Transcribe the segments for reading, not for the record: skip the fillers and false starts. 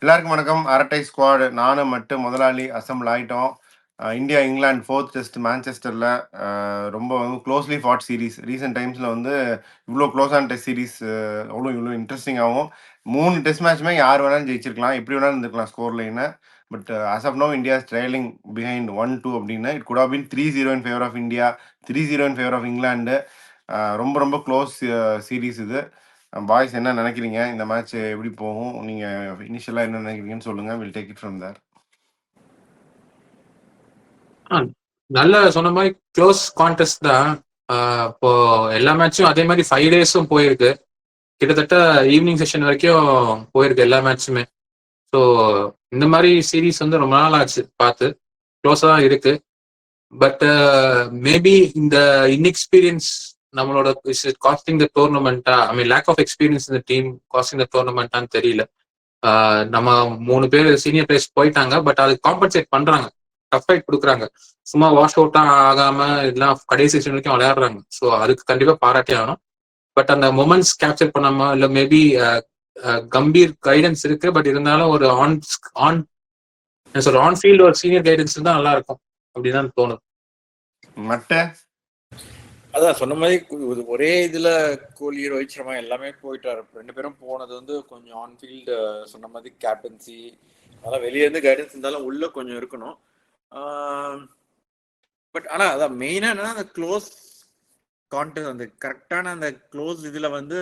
எல்லாருக்கும் வணக்கம். அரட்டை ஸ்குவாட் நானும் மட்டும் முதலாளி அசம்பிள் ஆயிட்டோம். இந்தியா இங்கிலாந்து 4th டெஸ்ட் மான்செஸ்டரில் ரொம்ப வந்து க்ளோஸ்லி ஃபாட் சீரீஸ். ரீசெண்ட் டைம்ஸில் வந்து இவ்வளோ க்ளோஸான டெஸ்ட் சீரீஸ் இவ்வளோ இன்ட்ரெஸ்டிங்காகவும் 3 டெஸ்ட் மேட்ச்மே யார் வேணாலும் ஜெயிச்சிருக்கலாம், எப்படி வேணாலும் இருந்திருக்கலாம் ஸ்கோர் லைனை. But as of now India trailing behind 1-2 அப்படின்னு. It could have been 3-0 in favour of India, 3-0 in favour of England. ரொம்ப ரொம்ப க்ளோஸ் சீரீஸ் இது. பாய்ஸ் என்ன நினைக்கிறீங்க? இந்த மேட்ச் எப்படி போகும்? நீங்க இனிஷியலா என்ன நினைக்கிறீங்கன்னு சொல்லுங்க. வில் டேக் இட் ஃப்ரம் தேர். நல்ல சொன்ன மாதிரி க்ளோஸ் கான்டெஸ்ட் தான். இப்போ எல்லா மேட்சும் அதே மாதிரி 5 டேஸும் போயிருக்கு. கிட்டத்தட்ட ஈவினிங் செஷன் வரைக்கும் போயிருக்கு எல்லா மேட்சுமே. ஸோ இந்த மாதிரி சீரீஸ் வந்து ரொம்ப நாள் ஆச்சு பார்த்து. க்ளோஸாக தான் இருக்கு. பட் மேபி இந்த இன்எக்ஸ்பீரியன்ஸ் நம்மளோட காஸ்டிங் த டோர்னமெண்ட்டா, I mean lack of experience இந்த டீம் காஸ்டிங் த டோர்னமெண்ட்டான்னு தெரியல. நம்ம 3 பேர் சீனியர் பிளேயர்ஸ் போயிட்டாங்க, பட் அது காம்பன்சேட் பண்றாங்க, டஃப் ஃபைட் கொடுக்குறாங்க. சும்மா வாஷ் அவுட்டா ஆகாம இதெல்லாம் கடைசி செஷன் வரைக்கும் விளையாடுறாங்க. ஸோ அதுக்கு கண்டிப்பா பாராட்டே ஆகணும். பட் அந்த மொமெண்ட்ஸ் கேப்சர் பண்ணாம, இல்லை மேபி கம்பீர் கைடன்ஸ் இருக்கு, பட் இருந்தாலும் ஒரு ஆன் ஃபீல்டு ஒரு சீனியர் கைடன்ஸ் இருந்தால் நல்லா இருக்கும் அப்படின்னு தோணுது. அதான் சொன்ன மாதிரி ஒரே இதுல கோலி, ரோஹித் சர்மா எல்லாமே போயிட்டாரு. 2 பேரும் போனது வந்து கொஞ்சம் ஆன் ஃபீல்டு சொன்ன மாதிரி கேப்டன்சி, அதெல்லாம் வெளியே இருந்து கைடன்ஸ் இருந்தாலும் உள்ள கொஞ்சம் இருக்கணும். பட் ஆனா அதான் மெயினா என்னன்னா அந்த க்ளோஸ் கான்டெஸ்ட், அந்த கரெக்டான அந்த க்ளோஸ் இதுல வந்து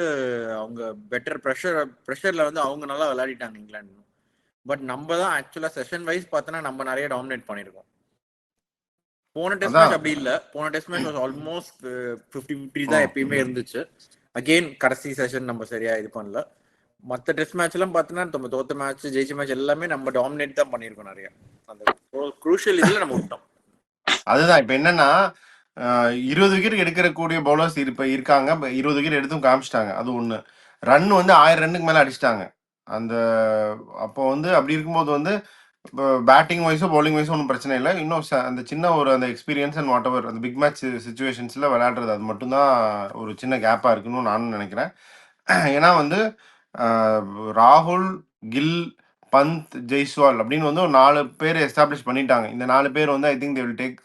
அவங்க பெட்டர் ப்ரெஷர்ல வந்து அவங்க நல்லா விளையாடிட்டாங்க இங்கிலாந்து. பட் நம்ம தான் ஆக்சுவலா செஷன் வைஸ் பார்த்தோன்னா நம்ம நிறைய டாமினேட் பண்ணியிருக்கோம். போன டெஸ்ட் மேட்ச் அப்படி இல்ல. போன டெஸ்ட் மேட்ச் வாஸ் ஆல்மோஸ்ட் 50-50 தான் எப்பயுமே இருந்துச்சு. அகெயின் கடைசி செஷன் நம்ம சரியா இது பண்ணல. மற்ற டெஸ்ட் மேட்ச் எல்லாம் பார்த்தோன்னா நம்ம தோத்த மேட்ச் ஜெயிச்ச மேட்ச் எல்லாமே நம்ம டாமினேட் தான் பண்ணியிருக்கோம் நிறைய. அந்த குரூஷியல் இதுல நம்ம விட்டோம். அதுதான் இப்ப என்னன்னா 20 விக்கெட் எடுக்கக்கூடிய பவுலர்ஸ் இப்ப இருக்காங்க. 20 விக்கெட் எடுத்தும் காமிச்சிட்டாங்க. அது ஒண்ணு. ரன் வந்து 1000 ரன்னுக்கு மேல அடிச்சிட்டாங்க. அந்த அப்போ வந்து அப்படி இருக்கும்போது வந்து பேட்டிங் வைஸோ பவுலிங் வைஸோ ஒன்றும் பிரச்சனை இல்லை. இன்னும் அந்த சின்ன ஒரு அந்த எக்ஸ்பீரியன்ஸ் அண்ட் வாட் எவர் அந்த பிக் மேட்ச் சுச்சுவேஷன்ஸில் விளையாடுறது, அது மட்டும்தான் ஒரு சின்ன கேப்பாக இருக்குன்னு நானும் நினைக்கிறேன். ஏன்னா வந்து ராகுல், கில், பந்த், ஜெய்ஸ்வால் அப்படின்னு வந்து ஒரு 4 பேர் எஸ்டாப்ளிஷ் பண்ணிட்டாங்க. இந்த 4 பேர் வந்து I think they will take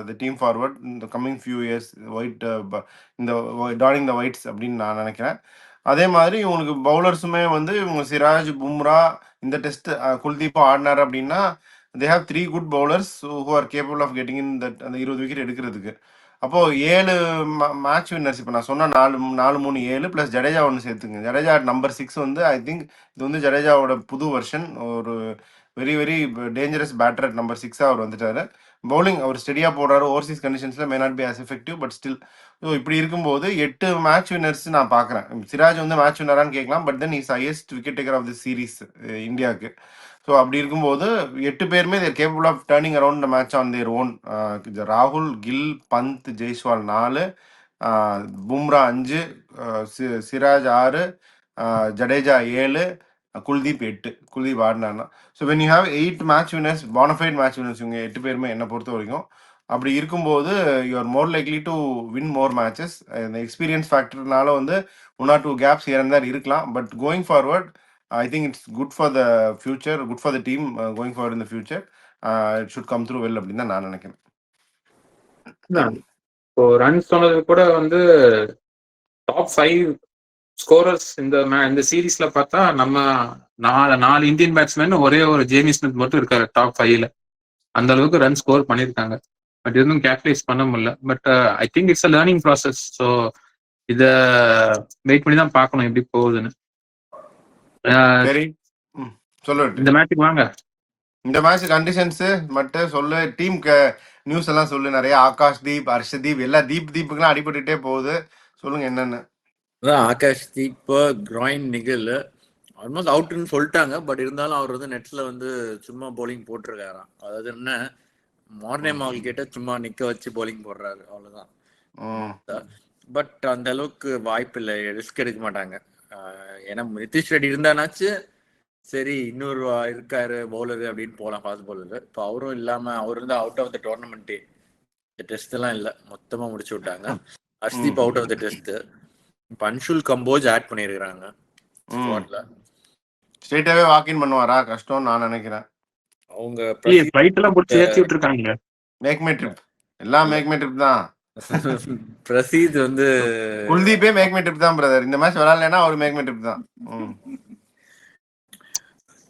the team forward இந்த கம்மிங் ஃபியூ இயர்ஸ். இந்த டார்னிங் த ஒயிட்ஸ் அப்படின்னு நான் நினைக்கிறேன். அதே மாதிரி இவங்களுக்கு பவுலர்ஸுமே வந்து இவங்க சிராஜ், பும்ரா, இந்த டெஸ்ட் குல்தீப்பும் ஆடினார் அப்படின்னா they have 3 good bowlers who are capable of getting in that அந்த 20 விக்கெட் எடுக்கிறதுக்கு. அப்போது 7 மேட்ச் வின்னர்ஸ், இப்போ நான் சொன்ன 4-3-7 ப்ளஸ் ஜடேஜா ஒன்று சேர்த்துங்க. ஜடேஜா நம்பர் 6 வந்து ஐ திங்க் இது வந்து ஜடேஜாவோட புது வெர்ஷன். ஒரு very very dangerous batter at number 6 அவர் வந்துட்டாரு. பவுலிங் அவர் ஸ்டெடியாக போடுறாரு. ஓவர்சீஸ் கண்டிஷன்ஸில் may not be as effective, but still. So இப்படி இருக்கும்போது 8 மேட்ச் வின்னர்ஸ் நான் பார்க்குறேன். சிராஜ் வந்து மேட்ச் வின்னரான்னு கேட்கலாம், but then is highest wicket taker of the series இந்தியாவுக்கு. ஸோ அப்படி இருக்கும்போது 8 பேருமே they're capable of turning around the match on their own. ராகுல், கில், பந்த், ஜெய்ஸ்வால் 4, பும்ரா 5, சிராஜ் 6, ஜடேஜா 7, குல்தீப் 8. குல்தீப் ஆடினார்னா. So when you have 8 match winners, bona fide match winners, இவங்க 8 பேருமே என்னை பொறுத்த வரைக்கும் அப்படி இருக்கும்போது you are more likely to win more matches. இந்த எக்ஸ்பீரியன்ஸ் ஃபேக்டர்னால வந்து 1 or 2 கேப்ஸ் here இருக்கலாம். But going forward I think it's good for the future, good for the team going forward in the future. It should come through well அப்படின்னு தான் நான் நினைக்கிறேன். இப்போ run சொன்னது கூட வந்து டாப் 5 ஸ்கோரர்ஸ் இந்த சீரீஸ்ல பார்த்தா நம்ம 4 இந்தியன் பேட்ஸ்மேன், ஒரே ஒரு ஜேமி ஸ்மித் மட்டும் இருக்காரு டாப் 5ல. அந்த அளவுக்கு ரன் ஸ்கோர் பண்ணியிருக்காங்க. பட் இன்னும் கேப்டலைஸ் பண்ண முடியல. But I think it's a learning process. So இதை வெயிட் பண்ணி தான் பார்க்கணும் எப்படி போகுதுன்னு. சரி, இந்த மேட்சுக்கு வாங்க. இந்த மேட்ச் கண்டிஷன்ஸ் மட்டும் சொல்லு. டீமுக்கு நியூஸ் எல்லாம் சொல்லு. நிறைய ஆகாஷ் தீப், ஹர்ஷதீப், எல்லா தீப்புக்கெல்லாம் அடிபட்டுட்டே போகுது. சொல்லுங்க என்னன்னு. அதான் ஆகாஷ் தீப் கிராயின் நிகழ் ஆல்மோஸ்ட் அவுட்னு சொல்லிட்டாங்க. பட் இருந்தாலும் அவர் வந்து நெட்ல வந்து சும்மா போலிங் போட்டிருக்காராம். அதாவது என்ன, மார்னிங் மால் கிட்ட சும்மா நிக்க வச்சு போலிங் போடுறாரு, அவ்வளவுதான். பட் அந்த அளவுக்கு வாய்ப்பு இல்லை, ரிஸ்க் எடுக்க மாட்டாங்க. ஏன்னா நிதிஷ் ரெட்டி இருந்தானாச்சு சரி, இன்னொரு இருக்காரு பவுலரு அப்படின்னு போகலாம், ஃபாஸ்ட் பவுலரு. இப்போ அவரும் இல்லாம அவர் இருந்தா அவுட் ஆஃப் த டோர்னமெண்ட். இந்த டெஸ்ட் எல்லாம் இல்லை, மொத்தமா முடிச்சு விட்டாங்க. Harshdeep out of the test. இப்போ அன்ஷுல் கம்போஜ் ஆட் பண்ணியிருக்கிறாங்க ஸ்குவாட்ல. ஸ்ட்ரெயிட்டாவே வாக்கின் பண்ணுவாரா? கஷ்டம்னு நான் நினைக்கிறேன். அவங்க ஃபிளைட் எல்லாம் பிடிச்சி ஏற்றி விட்டுருக்காங்க. மேக்மே ட்ரிப் எல்லாம் மேக்மே ட்ரிப் தான். பிரசீத் வந்து குல்தீப்பே மேக்மே ட்ரிப் தான் பிரதர். இந்த மேட்ச் விளையாடலன்னா அவர் மேக்மே ட்ரிப் தான்.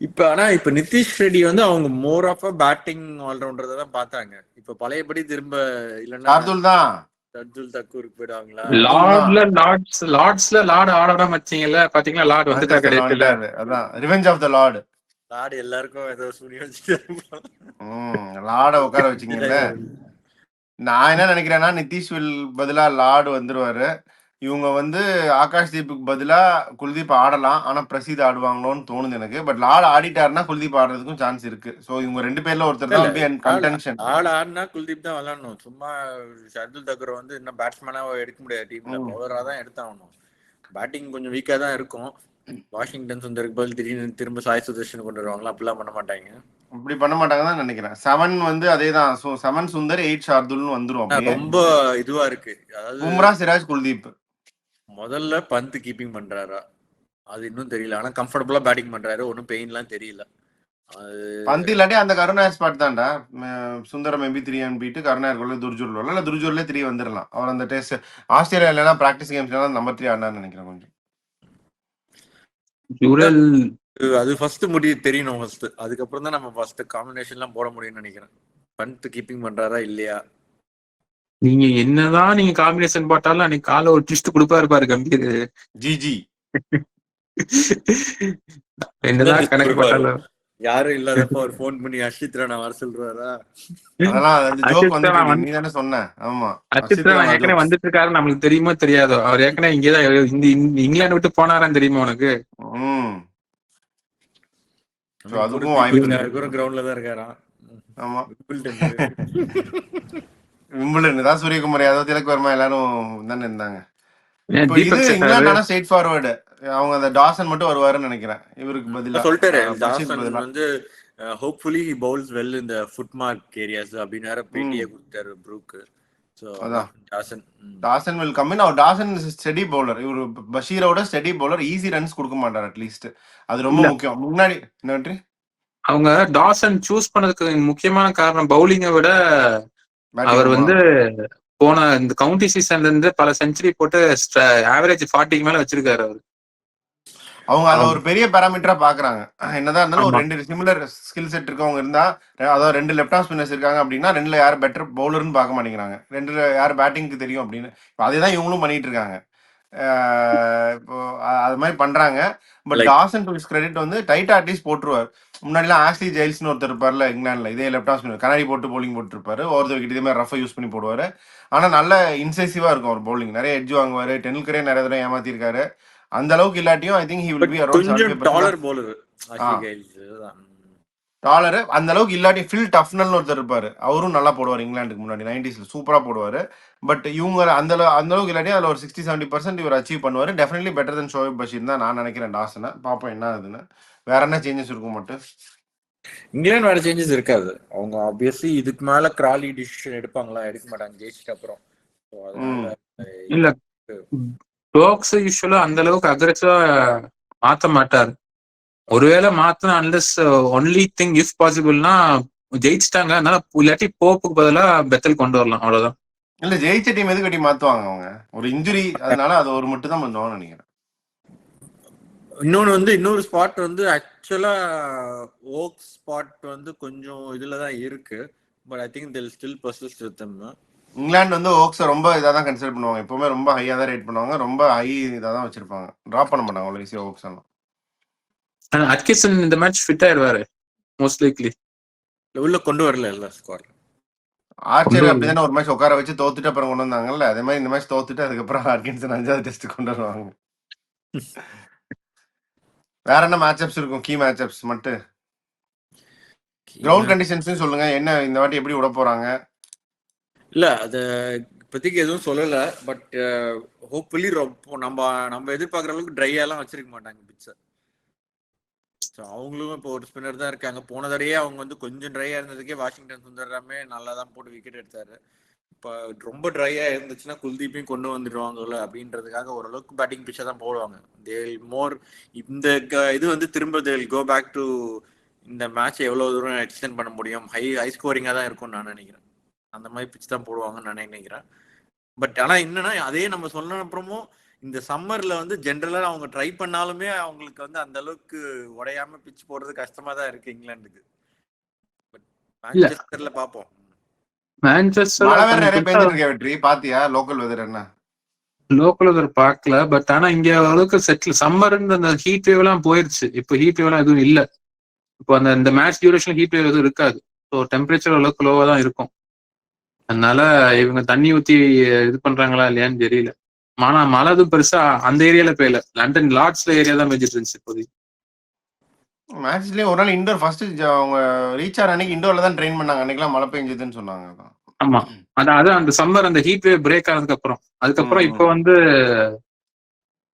இப்ப நிதிஷ் ரெட்டி வந்து அவங்க மோர் ஆஃப் பேட்டிங் ஆல்ரவுண்டர் தான் பார்த்தாங்க. இப்ப பழையபடி திரும்ப இல்லன்னா ஷார்துல் தான். ஷர்துல் தக்கூருக்கு போயிடுவாங்களா? லார்ட்ஸ்ல லார்ட் ஆடாம வச்சீங்கல்ல, பாத்தீங்களா? லார்ட் வந்துட்டா கிடையாது. அதான் revenge of the Lord's. Lord's எல்லாருக்கும் ஏதோ சூரிய வச்சுட்டு லார்ட உட்கார வச்சிங்கல்ல. நான் என்ன நினைக்கிறேன்னா நிதிஷ்வில் பதிலா லார்டு வந்துருவாரு. இவங்க வந்து ஆகாஷ் தீப்புக்கு பதிலா குல்தீப் ஆடலாம். ஆனா பிரசீத் ஆடுவாங்களோன்னு தோணுது எனக்கு. பட் லார்டு ஆடிட்டாருன்னா குல்தீப் ஆடுறதுக்கும் சான்ஸ் இருக்கு. சோ இவங்க 2 பேர்ல ஒருத்தர் தான் கண்டென்ஷன். ஆடினா குல்தீப் தான் விளையாடணும். சும்மா ஷர்துல் தக்கூர் வந்து இன்னும் பேட்ஸ்மேனா எடுக்க முடியாது. டீம்ல பவுலரா தான் எடுத்தாகணும். பேட்டிங் கொஞ்சம் வீக்கா தான் இருக்கும். வாஷிங்டன் சுந்தருக்கு பதில் திடீர்னு திரும்ப சாய் சுதர்ஷன் கொண்டு வருவாங்களா? அப்படிலாம் பண்ண மாட்டாங்க. அப்படி பண்ண மாட்டாங்கன்னு தான் நினைக்கிறேன். 7 வந்து அதேதான். சோ 7 சுந்தர் 8 ஷார்துல்னு வந்துரும். ரொம்ப இதுவா இருக்கு. அதாவது பும்ரா சிராஜ் குல்தீப் முதல்ல பந்த் கீப்பிங் பண்றாரா அது இன்னும் தெரியல. ஆனா கம்ஃபர்டபுளா பேட்டிங் பண்றாரு. ஒன்னும் பெயின்லாம் தெரியல. பந்த் இல்லாட்டி அந்த கருணா ஸ்பாட் தான்டா. சுந்தரம் எம்பி 3 அனுப்பிட்டு கருணா துர்ஜூர்ல இல்ல துர்ஜூர்ல 3 வந்துடலாம். அவர் அந்த டெஸ்ட் ஆஸ்திரேலியால பிராக்டிஸ் கேம்ஸ்ல நம்பர் 3 ஆடினான்னு நினைக்கிறேன். கொஞ்சம் அது ஃபர்ஸ்ட் முடி தெரியணும் ஃபர்ஸ்ட். அதுக்கப்புறம் தான் நம்ம ஃபர்ஸ்ட் காம்பினேஷன்லாம் போட முடியும்னு நினைக்கிறேன். பந்த் கீப்பிங் பண்றாரா இல்லையா? நீங்க என்னதான் நீங்க காம்பினேஷன் போட்டாலும் அன்னைக்கு காலை ஒரு ட்விஸ்ட் கொடுப்பாரு பாரு கம்பீர். ஜிஜி என்னதான் கணக்கு போட்டாலும் யாரும் இல்லாதப்ப ஒரு போன் பண்ணி அஷித்ரா நான் வர சொல்றாரா? நீ தானே சொன்ன. ஆமா, அஷித்ரா ஏற்கனவே வந்துட்டு இருக்காரு. நம்மளுக்கு தெரியுமோ தெரியாதோ? அவர் ஏற்கனவே இங்கேதான் இங்கிலாந்து விட்டு போனாரான்னு தெரியுமா உனக்கு? அதுக்கும் கிரவுண்ட்ல தான் இருக்காராம். ஆமா, விம்பிள்டன் தான். சூரியகுமார் யாதவ், திலக் வர்மா எல்லாரும் தானே இருந்தாங்க. England straight forward. அவங்க அந்த டாசன் மட்டும் வருவாருன்னு நினைக்கிறேன். இவருக்கு பதிலா சொல்லிட்டாரு. டாசன் வந்து hopefully he bowls well in the foot mark areas அப்படின்னு வேற பேட்டியே கொடுத்தாரு Brook. So Dawson will come in. அவர் டாசன் ஸ்டெடி பவுலர். இவரு பஷீரோட ஸ்டெடி பவுலர். ஈஸி ரன்ஸ் கொடுக்க மாட்டார் அட்லீஸ்ட். அது ரொம்ப முக்கியம். முன்னாடி என்ன அவங்க டாசன் சூஸ் பண்ணதுக்கு முக்கியமான காரணம் பவுலிங்கை விட அவர் வந்து போன இந்த கவுண்டி சீசன்ல இருந்து பல செஞ்சுரி போட்டு ஆவரேஜ் 40 மேல வச்சிருக்காரு அவரு. அவங்க அத ஒரு பெரிய பாராமீட்டரா பாக்குறாங்க. என்னதான் இருந்தாலும் ஒரு 2 சிமிலர் ஸ்கில் செட் இருக்கவங்க இருந்தா, அதாவது 2 லெஃப்ட் ஆர்ம் ஸ்பின்னர்ஸ் இருக்காங்க அப்படின்னா 2ல யார் பெட்டர் பவுலர்னு பார்க்க மாட்டேங்கிறாங்க. 2ல யார் பேட்டிங்க்கு தெரியும் அப்படின்னு. அதேதான் இவங்களும் பண்ணிட்டு இருக்காங்க. இப்போ அது மாதிரி பண்றாங்க. But Dawson to his credit வந்து டைட்டா அட்லீஸ்ட் போட்டுருவார். முன்னாடிலாம் ஆஷ்லி ஜெயில்ஸ்னு ஒருத்தர் இருப்பார்ல இங்கிலாந்துல, இதே லெஃப்ட் ஆர்ம் ஸ்பின்னர் கண்ணாடி போட்டு பவுலிங் போட்டுருப்பாரு. ஒருத்தர் விக்கெட் இதே மாதிரி ரஃபா யூஸ் பண்ணி போடுவாரு. ஆனா நல்ல இன்சைசிவா இருக்கும் அவர் பவுலிங். நிறைய எட்ஜ் வாங்குவாரு. டெண்டுல்கரே நிறைய தடவை ஏமாத்திருக்காரு. அந்த அளவுக்கு இல்லாட்டியும் I think he will be around 75%. Dollar bowler Ashley Giles dollar அந்த அளவுக்கு இல்லாட்டி ஃபில் டஃப்னல்னு ஒருத்தர் இருப்பாரு. அவரும் நல்லா போடுவார். இங்கிலாந்துக்கு முன்னாடி 90s சூப்பரா போடுவாரு. பட் இவங்க அந்த அளவுக்கு இல்லாட்டி அதில் ஒரு 60-70% இவர் அச்சீவ் பண்ணுவாரு. டெஃபினெட்லி பெட்டர் தென் ஷோயப் பஷீர் தான் நான் நினைக்கிறேன். டாசனை பார்ப்போம் என்ன ஆகுதுன்னு. வேற என்ன சேஞ்சஸ் இருக்கும் மட்டும். இங்கிலாந்து வேற சேஞ்சஸ் இருக்காது. அவங்க ஆப்வியஸ்லி இதுக்கு மேல கிராலி டிசிஷன் எடுப்பாங்களா? எடுக்க மாட்டாங்க ஜெயிச்சிட்ட அப்புறம். இல்ல டோக்ஸ் யூசுவலா அந்த அளவுக்கு அக்ரெசிவா மாத்த மாட்டார். ஒருவேளை மாத்தினா அன்லெஸ் ஒன்லி திங் இஃப் பாசிபிள்னா ஜெயிச்சிட்டாங்க. அதனால இல்லாட்டி போப்புக்கு பதிலா பெத்தல் கொண்டு வரலாம். அவ்வளவுதான். இல்ல ஜெயிச்ச டீம் எது கட்டி மாத்துவாங்க அவங்க? ஒரு இன்ஜுரி, அதனால அது ஒரு மட்டும் தான் பண்ணுவாங்கன்னு நினைக்கிறேன். இன்னொன்னு வந்து இன்னொரு ஸ்பாட் வந்து ஆக்சுவலா ஓக் ஸ்பாட் வந்து கொஞ்சம் இதுலதான் இருக்கு. But I think they'll still persist with them. England வந்து ஓக்ஸை ரொம்ப இதாக தான் கன்சிடர் பண்ணுவாங்க. எப்பவுமே ரொம்ப ஹையாக தான் ரேட் பண்ணுவாங்க. ரொம்ப ஹை இதாக தான் வச்சிருப்பாங்க. ட்ராப் பண்ண மாட்டாங்க அவ்வளோ ஈஸியாக ஓக்ஸ் எல்லாம். அட்கின்சன் இந்த மேட்ச் ஃபிட் ஆயிடுவாரு மோஸ்ட் லைக்லி. உள்ள கொண்டு வரல இல்ல ஸ்குவாட். ஆர்ச்சர் அப்படிதானே ஒரு மேட்ச் உட்கார வச்சு தோத்துட்டு அப்புறம் கொண்டு வந்தாங்கல்ல. அதே மாதிரி இந்த மேட்ச் தோத்துட்டு அதுக்கப்புறம் அட்கின்சன் 5வது டெஸ்ட் கொண்டு வருவாங்க. வேற என்ன மேட்சப்ஸ் இருக்கும்? கீ மேட்சப்ஸ் மட்டும் கிரவுண்ட் கண்டிஷன்ஸ் சொல்லுங்க. என்ன இந்த வாட்டி எப்படி விட போறாங்க? இல்ல அது இப்போதைக்கு எதுவும் சொல்லல. பட் ஹோப்ஃபுல்லி நம்ம எதிர்பார்க்குற அளவுக்கு ட்ரையாலாம் வச்சிருக்க மாட்டாங்க பிட்சை. ஸோ அவங்களும் இப்போ ஒரு ஸ்பின்னர் தான் இருக்காங்க. போன தடையே அவங்க வந்து கொஞ்சம் ட்ரையா இருந்ததுக்கே வாஷிங்டன் சுந்தரமே நல்லா தான் போட்டு விக்கெட் எடுத்தாரு. இப்போ ரொம்ப ட்ரையா இருந்துச்சுன்னா குல்தீப்பையும் கொண்டு வந்துடுவாங்கல்ல அப்படின்றதுக்காக ஓரளவுக்கு பேட்டிங் பிச்சை தான் போடுவாங்க. தேல் மோர் இந்த இது வந்து திரும்ப தேல் கோ பேக் டு இந்த மேட்ச் எவ்வளோ தூரம் எக்ஸ்டெண்ட் பண்ண முடியும், ஹை ஹை ஸ்கோரிங்காக தான் இருக்கும்னு நான் நினைக்கிறேன். அந்த மாதிரி பிச் தான் போடுவாங்கன்னு நான் நினைக்கிறேன். பட் ஆனால் என்னன்னா அதே நம்ம சொன்ன அப்புறமும் இந்த சம்மர்ல வந்து ஜென்ரலா அவங்க ட்ரை பண்ணாலுமே அவங்களுக்கு வந்து அந்த அளவுக்கு உடையாம பிச் போடுறது கஷ்டமா தான் இருக்கு இங்கிலாந்துக்கு. பட் இல்ல மான்செஸ்டர்ல பார்ப்போம். மான்செஸ்டர்ல மழை வேற கொஞ்சம் நிறைய பெருசா பெஞ்சிட்டு இருக்கே வெற்றி, பாத்தியா லோக்கல் வெதர் என்ன? லோக்கல் வெதர் பார்க்கல. பட் ஆனா இங்க அளவுக்கு செட்டில் சம்மர் அந்த ஹீட் வேவ் எல்லாம் போயிருச்சு. இப்போ ஹீட் வேவ் எல்லாம் எதுவும் இல்ல. இப்போ அந்த இந்த மேட்ச் டியூரேஷன் ஹீட் வேவ் எதுவும் இருக்காது. ஸோ டெம்பரேச்சர் அளவுக்கு லோவா தான் இருக்கும். அதனால இவங்க தண்ணி ஊத்தி இது பண்றாங்களா இல்லையான்னு தெரியல. ஆனா மழை எதுவும் பெருசா அந்த ஏரியால பெய்யல. லண்டன் லார்ட்ஸ்ல ஏரியா தான் பெஞ்சிட்டு இருந்துச்சு இப்போதைக்கு. மேட்ச்லயே ஒரு நாள் இண்டோர் ஃபர்ஸ்ட் அவங்க ரீச் ஆகிற அன்னைக்கு இண்டோர்ல தான் ட்ரெயின் பண்ணாங்க. அன்னைக்கெல்லாம் மழை பெஞ்சதுன்னு சொன்னாங்க. அதான். ஆமா, அதான் அந்த சம்மர் அந்த ஹீட் வேவ் பிரேக் ஆனதுக்கு அதுக்கப்புறம் இப்போ ம். வந்து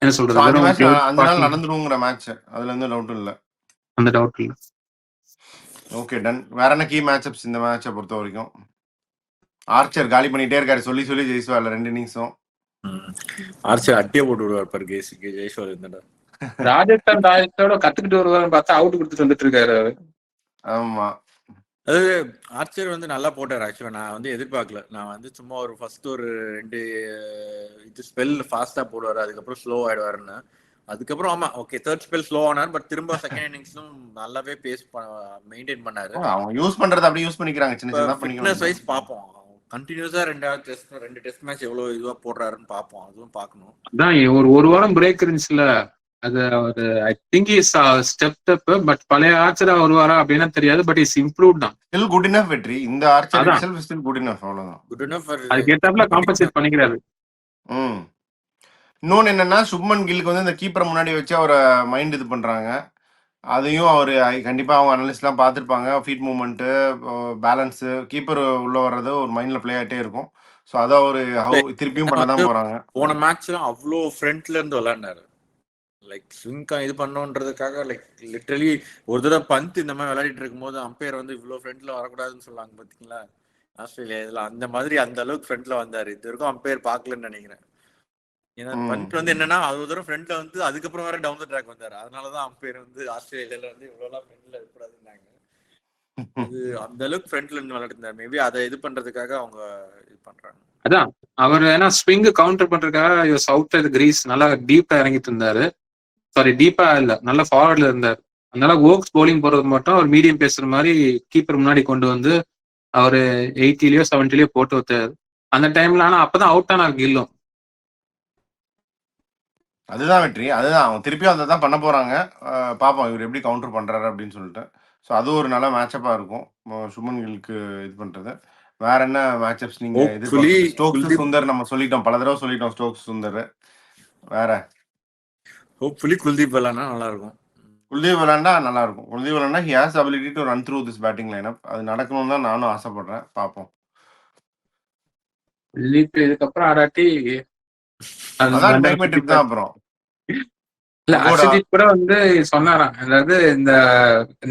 என்ன ஸோ சொல்றது, அந்த வெறும் மேட்ச் clouds அந்த நாள் sparkling. நடந்துடுங்கிற மேட்ச், அதுல எந்த டவுட்டும் இல்லை. அந்த டவுட் இல்ல. Okay done. வேற என்ன கீ மேட்சப்ஸ் இந்த மேட்சை பொறுத்த வரைக்கும்? ஆர்ச்சர் காலி பண்ணிட்டே இருக்காரு, சொல்லி சொல்லி ஜெயிச்சுவார்ல 2 இன்னிங்ஸும். ஆர்ச்சர் அட்டியை போட்டு விடுவார் பாரு ஜெய்ஸ்வால் இருந்தா. ராஜஸ்தான் ராயல்ஸோட கத்துக்கிட்டு வருவாருன்னு பார்த்தா அவுட் கொடுத்துட்டு வந்துட்டு இருக்காரு அவரு. ஆமா, அது ஆர்ச்சர் வந்து நல்லா போட்டார். ஆக்சுவலா நான் வந்து எதிர்பார்க்கல. நான் வந்து சும்மா ஒரு ஃபர்ஸ்ட் ஒரு 2 இது ஸ்பெல் ஃபாஸ்டா போடுவார், அதுக்கப்புறம் ஸ்லோ ஆயிடுவாருன்னு. அதுக்கப்புறம் ஆமா ஓகே தேர்ட் ஸ்பெல் ஸ்லோ ஆனார். பட் திரும்ப செகண்ட் இன்னிங்ஸ்லும் நல்லாவே பேஸ் மெயின்டைன் பண்ணாரு. அவங்க யூஸ் பண்றதை அப்படியே யூஸ் பண்ணிக்கிறாங்க, சின்ன இப்போ சின்னதா பண்ணிக்க ஃபிட்னஸ் வேண்டியது. வைஸ் பார்ப்போம். கண்டினியூஸா 2 டெஸ்ட் மேட்ச் எவ்வளவு இதுவா போடுறாருன்னு பார்ப்போம். அதுவும் பார்க்கணும். அதான் ஒரு வாரம் பிரேக் இருந்துச்சுல. அது ஒரு I think is step but பழைய ஆர்ச்சரா வருவாரா அப்படின்னா தெரியாது. பட் இஸ் இம்ப்ரூவ் தான். ஸ்டில் குட் இனஃப் வெற்றி. இந்த ஆர்ச்சர் அதான் இட்செல்ஃப் ஸ்டில் குட் இனஃப், அவ்வளவுதான். குட் இனஃப் அதுக்கு ஏத்தாப்புல காம்பன்சேட் பண்ணிக்கிறாரு. ம். இன்னொன்னு என்னன்னா, சுப்மன் கில்லுக்கு வந்து இந்த கீப்பரை முன்னாடி வச்சு அவரை மைண்ட் இது பண்றாங்க. அதையும் அவர் கண்டிப்பா அவங்க அனலிஸ்ட்லாம் பார்த்துருப்பாங்க. ஃபீட் மூவ்மெண்ட்டு, பேலன்ஸு, கீப்பர் உள்ள வர்றது ஒரு மைண்ட்ல ப்ளே ஆகிட்டே இருக்கும். ஸோ அதை ஒரு திருப்பியும் பண்ண தான் போறாங்க. போன மேட்ச்ல அவ்வளோ ஃப்ரண்ட்ல இருந்து விளையாடினாரு. லைக் ஸ்விங்கா இது பண்ணோன்றதுக்காக லைக் லிட்டரலி ஒரு தடவை பந்த் இந்த மாதிரி விளையாடிட்டு இருக்கும்போது அம்பையர் வந்து இவ்வளோ ஃப்ரண்ட்ல வரக்கூடாதுன்னு சொல்லாங்க பார்த்தீங்களா ஆஸ்திரேலியா. இதுல அந்த மாதிரி அந்த அளவுக்கு ஃப்ரண்ட்ல வந்தாரு. இது வரைக்கும் அம்பையர் பார்க்கலன்னு நினைக்கிறேன். ஏன்னா பந்த் வந்து என்னன்னா அது தடவை ஃப்ரண்ட்ல வந்து அதுக்கப்புறம் வேற டவுன் த ட்ராக் வந்தாரு. அதனாலதான் அம்பையர் வந்து ஆஸ்திரேலியால வந்து இவ்வளோலாம் ஃப்ரண்ட்ல இருக்கக்கூடாதுன்னாங்க. அது அந்த அளவுக்கு ஃப்ரண்ட்ல இருந்து விளையாடிருந்தாரு. மேபி அதை இது பண்றதுக்காக அவங்க இது பண்றாங்க. அதான் அவர் ஏன்னா ஸ்விங் கவுண்டர் பண்றதுக்காக சவுத் கிரீஸ் நல்லா டீப்பா இறங்கிட்டு இருந்தாரு. சாரி டீப்பா இல்ல, நல்லா ஃபார்வர்ட்ல இருந்தார். அதனால ஓக்ஸ் போலிங் போறது மட்டும் அவர் மீடியம் பேசுற மாதிரி கீப்பர் முன்னாடி கொண்டு வந்து அவரு 80லயோ 70லயோ போட்டு வைத்தாரு அந்த டைம்ல. ஆனா அப்பதான் அவுட் ஆனார் கில்லும். அதுதான் வெற்றி. அதுதான் அவங்க திருப்பியும் அதை தான் பண்ண போறாங்க. பார்ப்போம் இவர் எப்படி கவுண்டர் பண்றாரு அப்படின்னு சொல்லிட்டு. ஸோ அது ஒரு நல்ல மேட்சப்பா இருக்கும் சுமன் கில்லுக்கு இது பண்றது. வேற என்ன மேட்சப்ஸ் நீங்க எதிர்பார்க்குறது? ஸ்டோக்ஸ் சுந்தர் நம்ம சொல்லிட்டோம், பல தடவை சொல்லிட்டோம் ஸ்டோக்ஸ் சுந்தர். வேற ஹோப்ஃபுல்லி குல்தீப் விளையாண்டா நல்லா இருக்கும். குல்தீப் விளையாண்டா நல்லா இருக்கும். குல்தீப் விளையாண்டா he has ability to run through this batting lineup. அது நடக்கணும்னு தான் நானும் ஆசைப்படுறேன். பார்ப்போம். இதுக்கப்புறம் ஆராட்டி அதான் டைமெட்ரிக் தான். அப்புறம் இல்ல ஹர்ஷதீப் கூட வந்து சொன்னாராம், அதாவது இந்த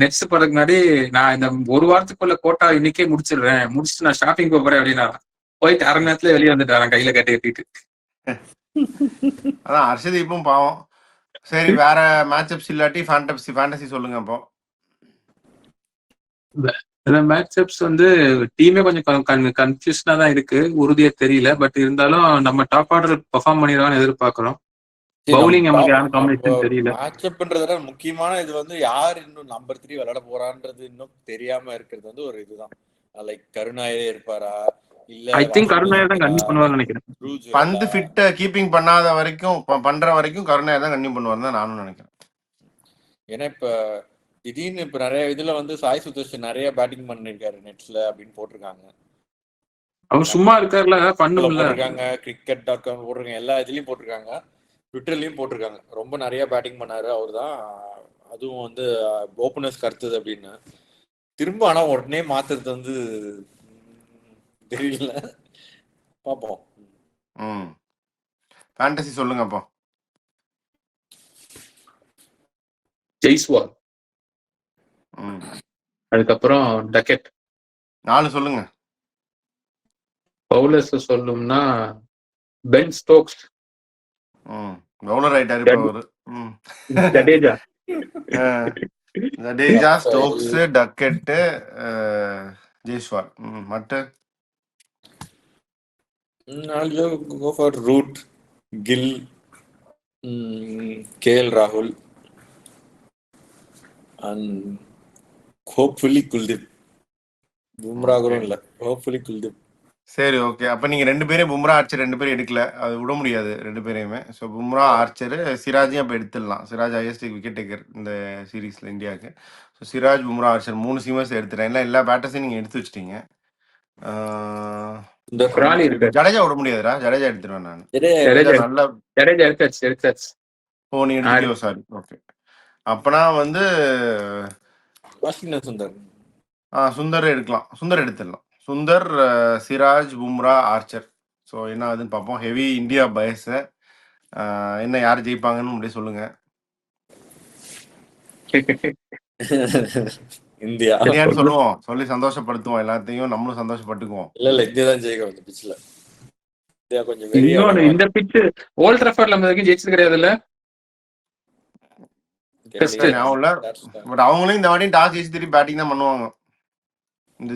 நெட்ஸ் போறதுக்கு முன்னாடி நான் இந்த ஒரு வாரத்துக்குள்ள கோட்டா இன்னைக்கே முடிச்சிடுறேன், முடிச்சுட்டு நான் ஷாப்பிங் போறேன் அப்படின்னாராம். போயிட்டு அரை நேரத்துல வெளியே வந்துட்டாராம் கையில கட்டிட்டு. அதான் ஹர்ஷதீப்பும் பாவம். சரி, வேற மேட்சப்ஸ் இல்லாட்டி ஃபேண்டசி சொல்லுங்க. அப்போ மேட்சப்ஸ் வந்து டீமே கொஞ்சம் கன்ஃபியூஷனா தான் இருக்கு, உறுதியா தெரியல. பட் இருந்தாலும் நம்ம டாப் ஆர்டர் பெர்ஃபார்ம் பண்ணிடுவான்னு எதிர்பார்க்கிறோம். பவுலிங் நமக்கு யாரும் காம்பினேஷன் தெரியல. மேட்சப்ன்றத முக்கியமான இது வந்து யார் இன்னும் நம்பர் 3 விளையாட போறான்றது இன்னும் தெரியாம இருக்கிறது வந்து ஒரு இதுதான். லைக் கருணாயிரே இருப்பாரா இல்ல ஐ திங்க் கருணாயிரம் தான் கன்னியூ பண்ணுவார்னு நினைக்கிறேன். பந்து ஃபிட்ட கீப்பிங் பண்ணாத வரைக்கும் பண்ற வரைக்கும் கருணாயிரம் தான் கன்னியூ பண்ணுவார் தான் நானும் நினைக்கிறேன். ஏன்னா இப்ப திடீர்னு இப்ப நிறைய இதுல வந்து சாய் சுதர்ஷன் நிறைய பேட்டிங் பண்ணிருக்காரு நெட்ஸ்ல அப்படின்னு போட்டிருக்காங்க. அவர் சும்மா இருக்காருல, போட்டிருக்காங்க, cricket.com போட்டிருக்காங்க, எல்லா இதுலயும் போட்டிருக்காங்க, ட்விட்டர்லயும் போட்டிருக்காங்க. ரொம்ப நிறைய பேட்டிங் பண்ணாரு அவர் தான். அதுவும் வந்து ஓப்பனர்ஸ் கருத்துது அப்படின்னு திரும்ப. ஆனா உடனே மாத்துறது வந்து தெரியல, பாப்போம். ஃபேண்டசி சொல்லுங்க அப்போ. ஜெய்ஸ்வால், அதுக்கப்புறம் டக்கெட். 4 சொல்லுங்க. பவுலர்ஸ் சொல்லணும்னா பென் ஸ்டோக்ஸ், பவுலர் ஆயிட்டாரு இப்போ அவரு. ஜடேஜா. ஜடேஜா, ஸ்டோக்ஸ், டக்கெட்டு, ஜெய்ஸ்வால். மட்டு I'll go for Root, Gill, KL Rahul, and hopefully Kuldeep. Bumrah கூட இல்ல, hopefully Kuldeep. சரி, ஓகே. அப்ப நீங்க 2 பேரும் பும்ரா, ஆர்ச்சர் 2 பேரும் எடுக்கல. அது விட முடியாது 2 பேரையுமே. ஸோ பும்ரா, ஆர்ச்சர், சிராஜையும் அப்ப எடுத்துடலாம். சிராஜ் ஹையஸ்ட் விக்கெட் டேக்கர் இந்த சீரீஸ்ல இந்தியாவுக்கு. So Siraj, Bumrah, Archer 3 seamers எடுத்துறேன். எல்லா பேட்டர்ஸையும் நீங்க எடுத்து வச்சிட்டீங்க. ஜடேஜா விட முடியாதுடா. ஜடேஜா எடுத்துருவேன் நான். ஜடேஜா நல்ல ஜடேஜா எடுத்தாச்சு. ஓ, நீ எடுத்துட்டியோ? Sorry, okay. அப்பனா வந்து வாஷிங்டன் சுந்தர். சுந்தர் எடுக்கலாம். சுந்தர் எடுத்துடலாம். சுந்தர், சிராஜ், பும்ரா, ஆர்ச்சர். ஸோ என்ன ஆகுதுன்னு பார்ப்போம். Heavy India bias. என்ன யார் ஜெயிப்பாங்கன்னு அப்படியே சொல்லுங்க. இந்தியான்னு சொல்லுவோம், சொல்லி சந்தோஷப்படுத்துவோம் எல்லாத்தையும், நம்மளும் சந்தோஷப்பட்டுக்குவோம். இல்ல இந்தியா தான் ஜெயிக்கும் இந்த பிட்ச்ல. இந்தியா கொஞ்சம் இன்னொன்னு, இந்த பிட்ச் ஓல்ட் ட்ராஃபர்ட்ல நம்ம வரைக்கும் ஜெயிச்சது கிடையாதுல்ல. ஞாபகம் இல்ல, பட் அவங்களும் இந்த வாட்டி டாஸ் ஜெயிச்சு திருப்பி பேட்டிங் தான் பண்ணுவாங்க. இந்த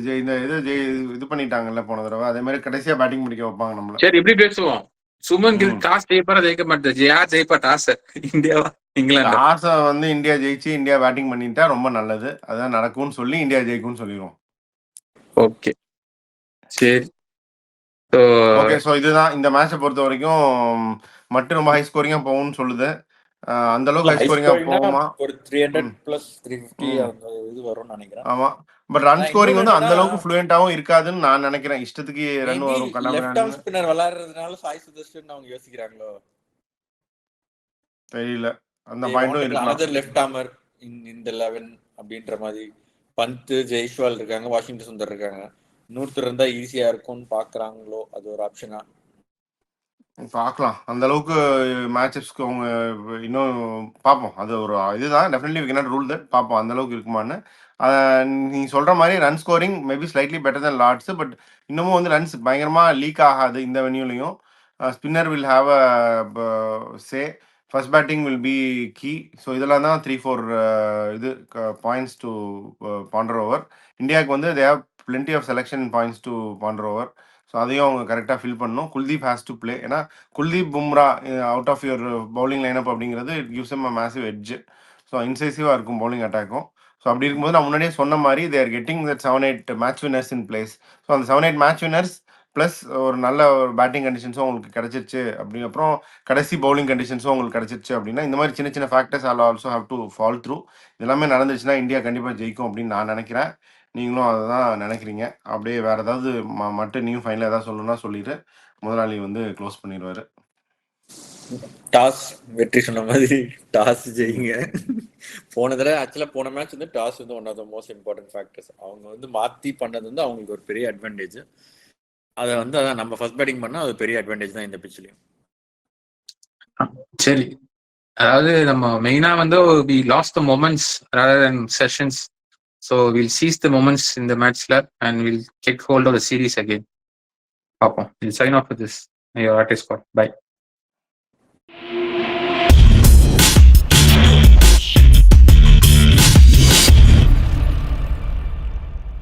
இது பண்ணிட்டாங்கல்ல போன தடவை, அதே மாதிரி கடைசியா பேட்டிங் முடிக்க வைப்பாங்க நம்மள. சரி, இப்படி பேசுவோம். சுமன் கில் டாஸ் ஜெயிப்பாரா ஜெயிக்க மாட்டேது? யார் ஜெயிப்பா டாஸ்? இந்தியாவா இங்கிலாந்து? டாஸை வந்து இந்தியா ஜெயிச்சு இந்தியா பேட்டிங் பண்ணிட்டா ரொம்ப நல்லது. அதான் நடக்கும்னு சொல்லி இந்தியா ஜெயிக்கும்னு சொல்லிடுவோம். ஓகே, சரி. ஓகே, ஸோ இதுதான் இந்த மேட்சை பொறுத்த வரைக்கும். மட்டும் ரொம்ப ஹை ஸ்கோரிங்கா போகும்னு சொல்லுது. அந்த அளவுக்கு ஹை ஸ்கோரிங்கா போகுமா? ஒரு 300 plus 350 அந்த இது வரும்னு நினைக்கிறேன். ஆமா, பட் ரன் ஸ்கோரிங் வந்து அந்த அளவுக்கு ஃப்ளூயண்டாவும் இருக்காதுன்னு நான் நினைக்கிறேன். இஷ்டத்துக்கு ரன் வரும். லெஃப்ட் ஆர்ம் ஸ்பின்னர் விளையாடுறதுனால சாய் சுதர்ஷன் அவங்க யோசிக்கிறாங்களோ தெரியல. அந்த பாயிண்டும் இருக்கலாம். another left armer in the 11 அப்படின்ற மாதிரி. பந்த், ஜெய்ஸ்வால் இருக்காங்க, வாஷிங்டன் சுந்தர் இருக்காங்க. 100 இருந்தா ஈஸியா இருக்கும்னு பாக்குறாங்களோ, அது ஒரு ஆப்ஷனா பார்க்கலாம். அந்த அளவுக்கு மேட்சஸ்க்கு அவங்க இன்னும் பார்ப்போம். அது ஒரு இதுதான். Definitely we cannot rule that. பார்ப்போம் அந்த அளவுக்கு இருக்குமான்னு. நீ சொல்ற மாதிரி run scoring maybe slightly better than Lord's. But இன்னமும் வந்து ரன்ஸ் பயங்கரமா லீக் ஆகாது இந்த வென்யூலையும். Spinner will have a say. First batting will be key. So இதெல்லாம் தான் 3-4 இது பாயிண்ட்ஸ் டு பாண்டர் ஓவர். இந்தியாவுக்கு வந்து they have plenty of selection points to Pander over. So அதையும் அவங்க கரெக்டாக ஃபில் பண்ணணும். Kuldeep has to play. ஏன்னா Kuldeep, Bumrah out of your bowling lineup அப்படிங்கிறது it gives am a massive edge. So இன்சைசிவாக இருக்கும் பவுலிங் அட்டாக்கும். ஸோ அப்படி இருக்கும்போது நான் முன்னாடியே சொன்ன மாதிரி they are getting that 7-8 match winners in place. So அந்த 7-8 மேட்ச் வின்னர்ஸ் ப்ளஸ் ஒரு நல்ல ஒரு பேட்டிங் கண்டிஷன்ஸும் உங்களுக்கு கிடைச்சிருச்சு அப்படி, அப்புறம் கடைசி பவுலிங் கண்டிஷன்ஸும் உங்களுக்கு கிடைச்சிருச்சு அப்படின்னா இந்த மாதிரி சின்ன சின்ன factors also have to fall through. எல்லாமே நடந்துச்சுன்னா இந்தியா கண்டிப்பாக ஜெயிக்கும் அப்படின்னு நான் நினைக்கிறேன். நீங்களும் அதை தான் நினைக்கிறீங்க. அப்படியே வேற ஏதாவது மட்டும் நீயும் ஃபைனலாக ஏதாவது சொல்லணும்னா சொல்லிட்டு முதலாளி வந்து க்ளோஸ் பண்ணிடுவாரு. டாஸ் வெற்றி சொன்ன மாதிரி டாஸ் ஜெயிங்க. போன தடவை ஆக்சுவலாக போன மேட்ச் வந்து டாஸ் வந்து one of the most important factors. அவங்க வந்து மாற்றி பண்ணது வந்து அவங்களுக்கு ஒரு பெரிய அட்வான்டேஜ். அதை வந்து அதான் நம்ம ஃபர்ஸ்ட் பேட்டிங் பண்ணால் அது பெரிய அட்வான்டேஜ் தான் இந்த பிட்ச்லையும். சரி, அதாவது நம்ம மெயினா வந்து we lost the moments rather than sessions. So we'll seize the moments in the matchல and we'll take hold of the series again. பார்ப்போம். We'll sign off with this. Your artist squad. Bye.